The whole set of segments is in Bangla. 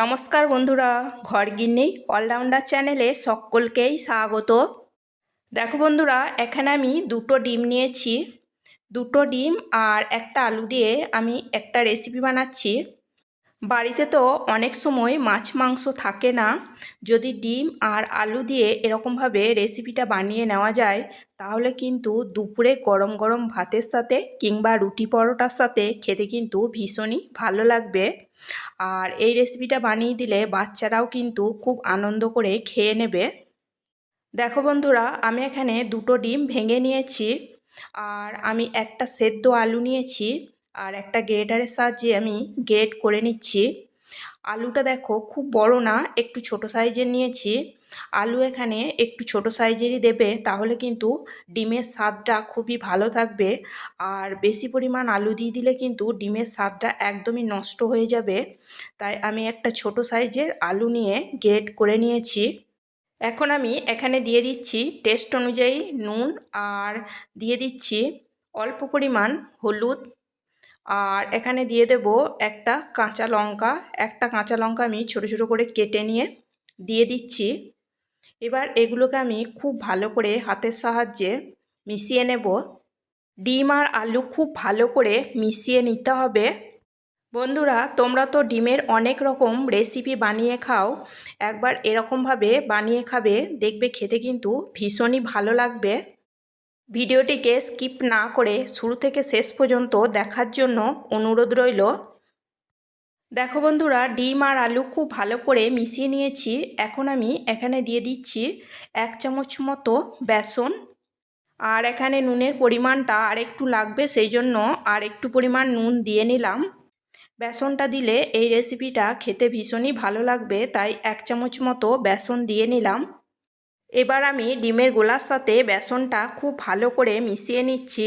নমস্কার বন্ধুরা, ঘরগিন্নি অলরাউন্ডার চ্যানেলে সকলকেই স্বাগত। দেখো বন্ধুরা, এখানে আমি দুটো ডিম নিয়েছি। দুটো ডিম আর একটা আলু দিয়ে আমি একটা রেসিপি বানাচ্ছি। বাড়িতে তো অনেক সময় মাছ মাংস থাকে না, যদি ডিম আর আলু দিয়ে এরকমভাবে রেসিপিটা বানিয়ে নেওয়া যায় তাহলে কিন্তু দুপুরে গরম গরম ভাতের সাথে কিংবা রুটি পরোটার সাথে খেতে কিন্তু ভীষণই ভালো লাগবে। আর এই রেসিপিটা বানিয়ে দিলে বাচ্চারাও কিন্তু খুব আনন্দ করে খেয়ে নেবে। দেখো বন্ধুরা, আমি এখানে দুটো ডিম ভেঙে নিয়েছি আর আমি একটা সেদ্ধ আলু নিয়েছি আর একটা গ্রেটারের সাহায্যে আমি গ্রেট করে নিচ্ছি। আলুটা দেখো খুব বড় না, একটু ছোট সাইজের নিয়েছি। আলু এখানে একটু ছোট সাইজেরই দেবে, তাহলে কিন্তু ডিমের স্বাদটা খুবই ভালো থাকবে। আর বেশি পরিমাণ আলু দিয়ে দিলে কিন্তু ডিমের স্বাদটা একদমই নষ্ট হয়ে যাবে। তাই আমি একটা ছোট সাইজের আলু নিয়ে গ্রেট করে নিয়েছি। এখন আমি এখানে দিয়ে দিচ্ছি টেস্ট অনুযায়ী নুন আর দিয়ে দিচ্ছি অল্প পরিমাণ হলুদ। আর এখানে দিয়ে দেব একটা কাঁচা লঙ্কা। একটা কাঁচা লঙ্কা আমি ছোট ছোট করে কেটে নিয়ে দিয়ে দিচ্ছি। এবার এগুলোকে আমি খুব ভালো করে হাতের সাহায্যে মিশিয়ে নেব। ডিম আর আলু খুব ভালো করে মিশিয়ে নিতে হবে। বন্ধুরা, তোমরা তো ডিমের অনেক রকম রেসিপি বানিয়ে খাও, একবার এরকমভাবে বানিয়ে খাবে, দেখবে খেতে কিন্তু ভীষণই ভালো লাগবে। ভিডিওটিকে স্কিপ না করে শুরু থেকে শেষ পর্যন্ত দেখার জন্য অনুরোধ রইল। দেখো বন্ধুরা, ডিম আর আলু খুব ভালো করে মিশিয়ে নিয়েছি। এখন আমি এখানে দিয়ে দিচ্ছি 1 চামচ মতো বেসন। আর এখানে নুনের পরিমাণটা আর একটু লাগবে, সেই জন্য আর একটু পরিমাণ নুন দিয়ে নিলাম। বেসনটা দিলে এই রেসিপিটা খেতে ভীষণই ভালো লাগবে, তাই 1 চামচ মতো বেসন দিয়ে নিলাম। এবার আমি ডিমের গোলার সাথে বেসনটা খুব ভালো করে মিশিয়ে নিচ্ছি।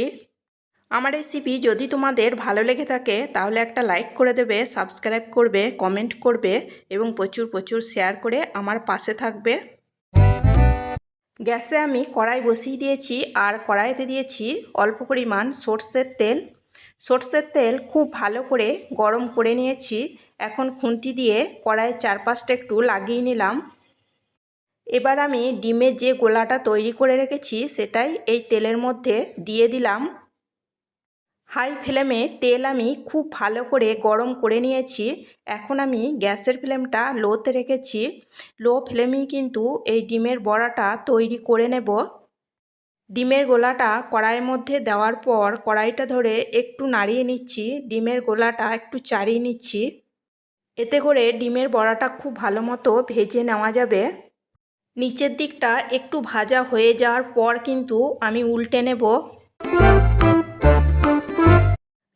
আমার রেসিপি যদি তোমাদের ভালো লেগে থাকে তাহলে একটা লাইক করে দেবে, সাবস্ক্রাইব করবে, কমেন্ট করবে এবং প্রচুর প্রচুর শেয়ার করে আমার পাশে থাকবে। গ্যাসে আমি কড়াই বসিয়ে দিয়েছি আর কড়াইতে দিয়েছি অল্প পরিমাণ সর্ষের তেল। সর্ষের তেল খুব ভালো করে গরম করে নিয়েছি। এখন খুন্তি দিয়ে কড়াইয়ের চারপাশটা একটু লাগিয়ে নিলাম। এবার আমি ডিমের যে গোলাটা তৈরি করে রেখেছি সেটাই এই তেলের মধ্যে দিয়ে দিলাম। হাই ফ্লেমে তেল আমি খুব ভালো করে গরম করে নিয়েছি। এখন আমি গ্যাসের ফ্লেমটা লোতে রেখেছি। লো ফ্লেমেই কিন্তু এই ডিমের বড়াটা তৈরি করে নেব। ডিমের গোলাটা কড়াইয়ের মধ্যে দেওয়ার পর কড়াইটা ধরে একটু নাড়িয়ে নিচ্ছি, ডিমের গোলাটা একটু চাড়িয়ে নিচ্ছি। এতে করে ডিমের বড়াটা খুব ভালো মতো ভেজে নেওয়া যাবে। নিচের দিকটা একটু ভাজা হয়ে যাওয়ার পর কিন্তু আমি উল্টে নেব।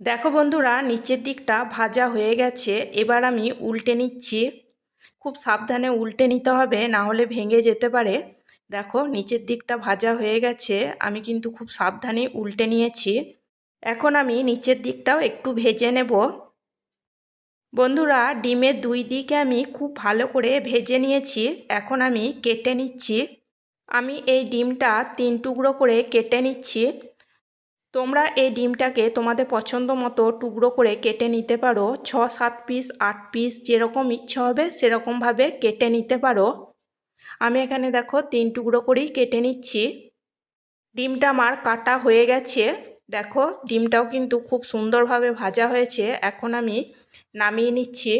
দেখো বন্ধুরা, নিচের দিকটা ভাজা হয়ে গেছে। এবার আমি উল্টে নিচ্ছি। খুব সাবধানে উল্টে নিতে হবে, না হলে ভেঙে যেতে পারে। দেখো নিচের দিকটা ভাজা হয়ে গেছে, আমি কিন্তু খুব সাবধানে উল্টে নিয়েছি। এখন আমি নিচের দিকটাও একটু ভেজে নেব। বন্ধুরা, ডিমের দুই দিকে আমি খুব ভালো করে ভেজে নিয়েছি। এখন আমি কেটে নিচ্ছি। আমি এই ডিমটা 3 টুকরো করে কেটে নিচ্ছি। তোমরা এই ডিমটাকে তোমাদের পছন্দ মতো টুকরো করে কেটে নিতে পারো। 6-7 পিস 8 পিস যেরকম ইচ্ছা হবে সেরকমভাবে কেটে নিতে পারো। আমি এখানে দেখো 3 টুকরো করেই কেটে নিচ্ছি। ডিমটা আমার কাটা হয়ে গেছে। দেখো ডিমটাও কিন্তু খুব সুন্দরভাবে ভাজা হয়েছে। এখন আমি নামিয়ে নিচ্ছি।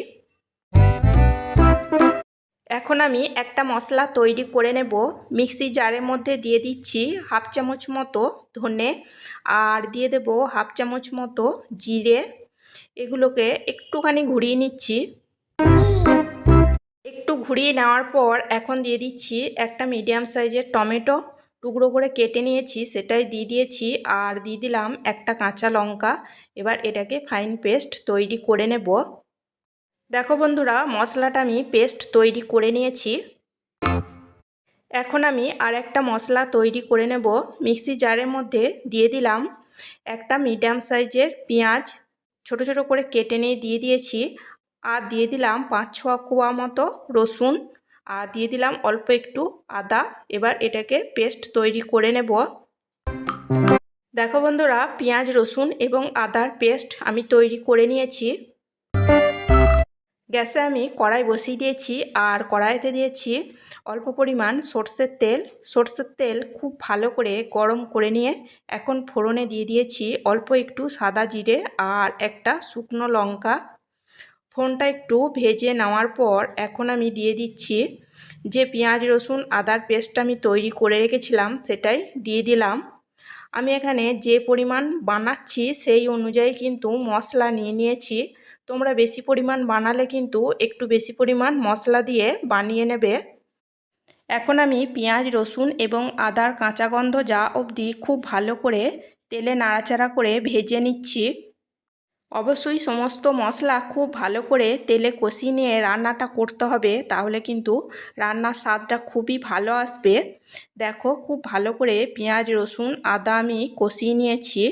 এখন আমি একটা মশলা তৈরি করে নেব। মিক্সি জারের মধ্যে দিয়ে দিচ্ছি 1/2 চামচ মতো ধনে আর দিয়ে দেব 1/2 চামচ মতো জিরে। এগুলোকে একটুখানি ঘুরিয়ে নিচ্ছি। একটু ঘুরিয়ে নেওয়ার পর এখন দিয়ে দিচ্ছি একটা মিডিয়াম সাইজের টমেটো, টুকরো করে কেটে নিয়েছি, সেটাই দিয়ে দিয়েছি। আর দিয়ে দিলাম একটা কাঁচা লঙ্কা। এবার এটাকে ফাইন পেস্ট তৈরি করে নেব। দেখো বন্ধুরা, মশলাটা আমি পেস্ট তৈরি করে নিয়েছি। এখন আমি আর একটা মশলা তৈরি করে নেব। মিক্সি জারের মধ্যে দিয়ে দিলাম একটা মিডিয়াম সাইজের পেঁয়াজ, ছোট ছোট করে কেটে নিয়ে দিয়ে দিয়েছি। আর দিয়ে দিলাম 5-6 কোয়া মতো রসুন আর দিয়ে দিলাম অল্প একটু আদা। এবার এটাকে পেস্ট তৈরি করে নেব। দেখো বন্ধুরা, পেঁয়াজ রসুন এবং আদার পেস্ট আমি তৈরি করে নিয়েছি। গ্যাসে আমি কড়াই বসিয়ে দিয়েছি আর কড়াইতে দিয়েছি অল্প পরিমাণ সর্ষের তেল। সর্ষের তেল খুব ভালো করে গরম করে নিয়ে এখন ফোড়নে দিয়ে দিয়েছি অল্প একটু সাদা জিরে আর একটা শুকনো লঙ্কা। ফোড়নটা একটু ভেজে নেওয়ার পর এখন আমি দিয়ে দিচ্ছি যে পেঁয়াজ রসুন আদার পেস্ট আমি তৈরি করে রেখেছিলাম সেটাই দিয়ে দিলাম। আমি এখানে যে পরিমাণ বানাচ্ছি সেই অনুযায়ী কিন্তু মশলা নিয়ে নিয়েছি। তোমরা বেশি পরিমাণ বানালে কিন্তু একটু বেশি পরিমাণ মশলা দিয়ে বানিয়ে নেবে। এখন আমি পেঁয়াজ রসুন এবং আদার কাঁচা গন্ধ যা অবধি খুব ভালো করে তেলে নাড়াচাড়া করে ভেজে নিচ্ছি। অবশ্যই সমস্ত মশলা খুব ভালো করে তেলে কষিয়ে নিয়ে রান্নাটা করতে হবে, তাহলে কিন্তু রান্নার স্বাদটা খুবই ভালো আসবে। দেখো খুব ভালো করে পেঁয়াজ রসুন আদা আমি কষিয়ে নিয়েছি।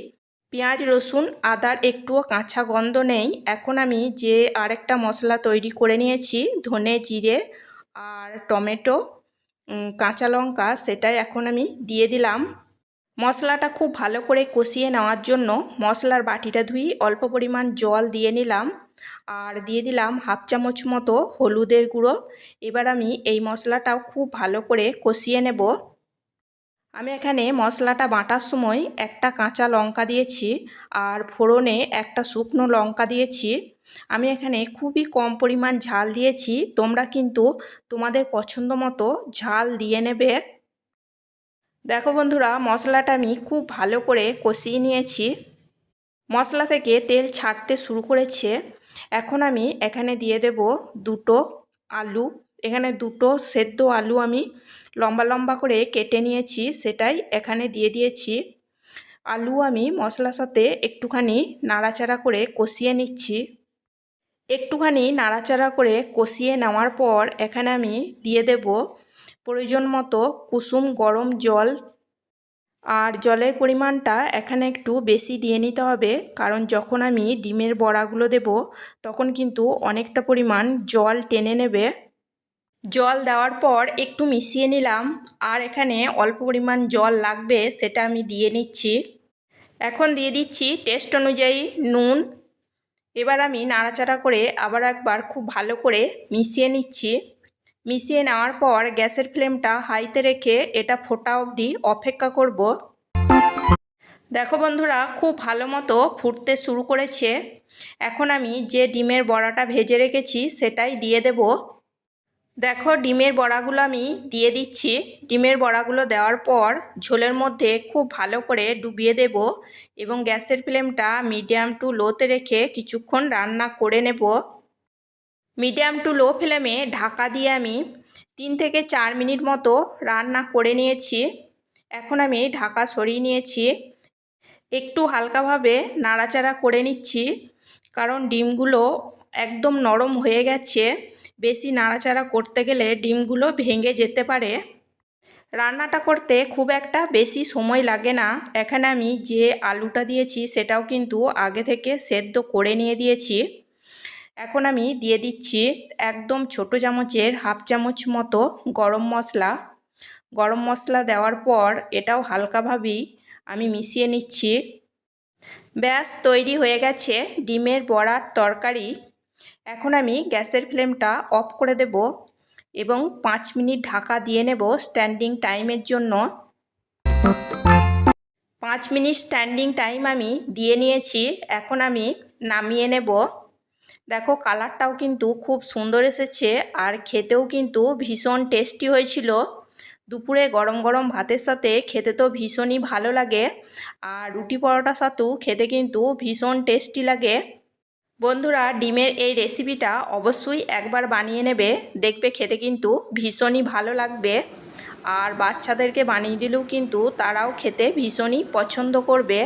পেঁয়াজ রসুন আদার একটুও কাঁচা গন্ধ নেই। এখন আমি যে আরেকটা মশলা তৈরি করে নিয়েছি ধনে জিরে আর টমেটো কাঁচা লঙ্কা, সেটাই এখন আমি দিয়ে দিলাম। মশলাটা খুব ভালো করে কষিয়ে নেওয়ার জন্য মশলার বাটিটা ধুয়ে অল্প পরিমাণ জল দিয়ে নিলাম আর দিয়ে দিলাম হাফ চামচ মতো হলুদের গুঁড়ো। এবার আমি এই মশলাটাও খুব ভালো করে কষিয়ে নেব। আমি এখানে মশলাটা বাটার সময় একটা কাঁচা লঙ্কা দিয়েছি আর ফোড়নে একটা শুকনো লঙ্কা দিয়েছি। আমি এখানে খুবই কম পরিমাণ ঝাল দিয়েছি, তোমরা কিন্তু তোমাদের পছন্দ মতো ঝাল দিয়ে নেবে। দেখো বন্ধুরা, মশলাটা আমি খুব ভালো করে কষিয়ে নিয়েছি। মশলা থেকে তেল ছাড়তে শুরু করেছে। এখন আমি এখানে দিয়ে দেব দুটো আলু। এখানে দুটো সেদ্ধ আলু আমি লম্বা লম্বা করে কেটে নিয়েছি, সেটাই এখানে দিয়ে দিয়েছি। আলু আমি মশলার সাথে একটুখানি নাড়াচাড়া করে কষিয়ে নিচ্ছি। একটুখানি নাড়াচাড়া করে কষিয়ে নেওয়ার পর এখানে আমি দিয়ে দেব প্রয়োজন মতো কুসুম গরম জল। আর জলের পরিমাণটা এখানে একটু বেশি দিয়ে নিতে হবে, কারণ যখন আমি ডিমের বড়াগুলো দেব তখন কিন্তু অনেকটা পরিমাণ জল টেনে নেবে। জল দেওয়ার পর একটু মিশিয়ে নিলাম আর এখানে অল্প পরিমাণ জল লাগবে সেটা আমি দিয়ে নিচ্ছি। এখন দিয়ে দিচ্ছি টেস্ট অনুযায়ী নুন। এবার আমি নাড়াচাড়া করে আবার একবার খুব ভালো করে মিশিয়ে নিচ্ছি। মিশিয়ে নেওয়ার পর গ্যাসের ফ্লেমটা হাইতে রেখে এটা ফোটা অবধি অপেক্ষা করব। দেখো বন্ধুরা, খুব ভালো মতো ফুটতে শুরু করেছে। এখন আমি যে ডিমের বড়াটা ভেজে রেখেছি সেটাই দিয়ে দেব। দেখো ডিমের বড়াগুলো আমি দিয়ে দিচ্ছি। ডিমের বড়াগুলো দেওয়ার পর ঝোলের মধ্যে খুব ভালো করে ডুবিয়ে দেব এবং গ্যাসের ফ্লেমটা মিডিয়াম টু লোতে রেখে কিছুক্ষণ রান্না করে নেব। মিডিয়াম টু লো ফ্লেমে ঢাকা দিয়ে আমি 3 থেকে 4 মিনিট মতো রান্না করে নিয়েছি। এখন আমি ঢাকা সরিয়ে নিয়েছি। একটু হালকাভাবে নাড়াচাড়া করে নিচ্ছি, কারণ ডিমগুলো একদম নরম হয়ে গেছে। বেশি নাড়াচাড়া করতে গেলে ডিমগুলো ভেঙে যেতে পারে। রান্নাটা করতে খুব একটা বেশি সময় লাগে না। এখানে আমি যে আলুটা দিয়েছি সেটাও কিন্তু আগে থেকে সেদ্ধ করে নিয়ে দিয়েছি। এখন আমি দিয়ে দিচ্ছি একদম ছোট চামচের হাফ চামচ মতো গরম মশলা। গরম মশলা দেওয়ার পর এটাও হালকাভাবেই আমি মিশিয়ে নিচ্ছি। ব্যাস তৈরি হয়ে গেছে ডিমের বড়ার তরকারি। এখন আমি গ্যাসের ফ্লেমটা অফ করে দেব এবং 5 মিনিট ঢাকা দিয়ে নেব স্ট্যান্ডিং টাইমের জন্য। 5 মিনিট স্ট্যান্ডিং টাইম আমি দিয়ে নিয়েছি। এখন আমি নামিয়ে নেব। দেখো কালারটাও কিন্তু খুব সুন্দর এসেছে আর খেতেও কিন্তু ভীষণ টেস্টি হয়েছিল। দুপুরে গরম গরম ভাতের সাথে খেতে তো ভীষণই ভালো লাগে, আর রুটি পরোটার সাথেও খেতে কিন্তু ভীষণ টেস্টি লাগে। বন্ধুরা, ডিমের এই রেসিপিটা অবশ্যই একবার বানিয়ে নেবে, দেখবে খেতে কিন্তু ভীষণই ভালো লাগবে। আর বাচ্চাদেরকে বানিয়ে দিলেও কিন্তু তারাও খেতে ভীষণই পছন্দ করবে।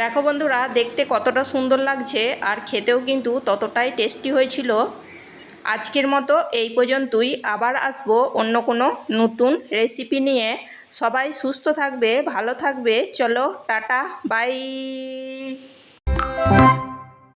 দেখো বন্ধুরা, দেখতে কতটা সুন্দর লাগছে আর খেতেও কিন্তু ততটাই টেস্টি হয়েছিল। আজকের মতো এই পর্যন্তই। আবার আসবো অন্য কোনো নতুন রেসিপি নিয়ে। সবাই সুস্থ থাকবে, ভালো থাকবে। চলো টাটা, বাই।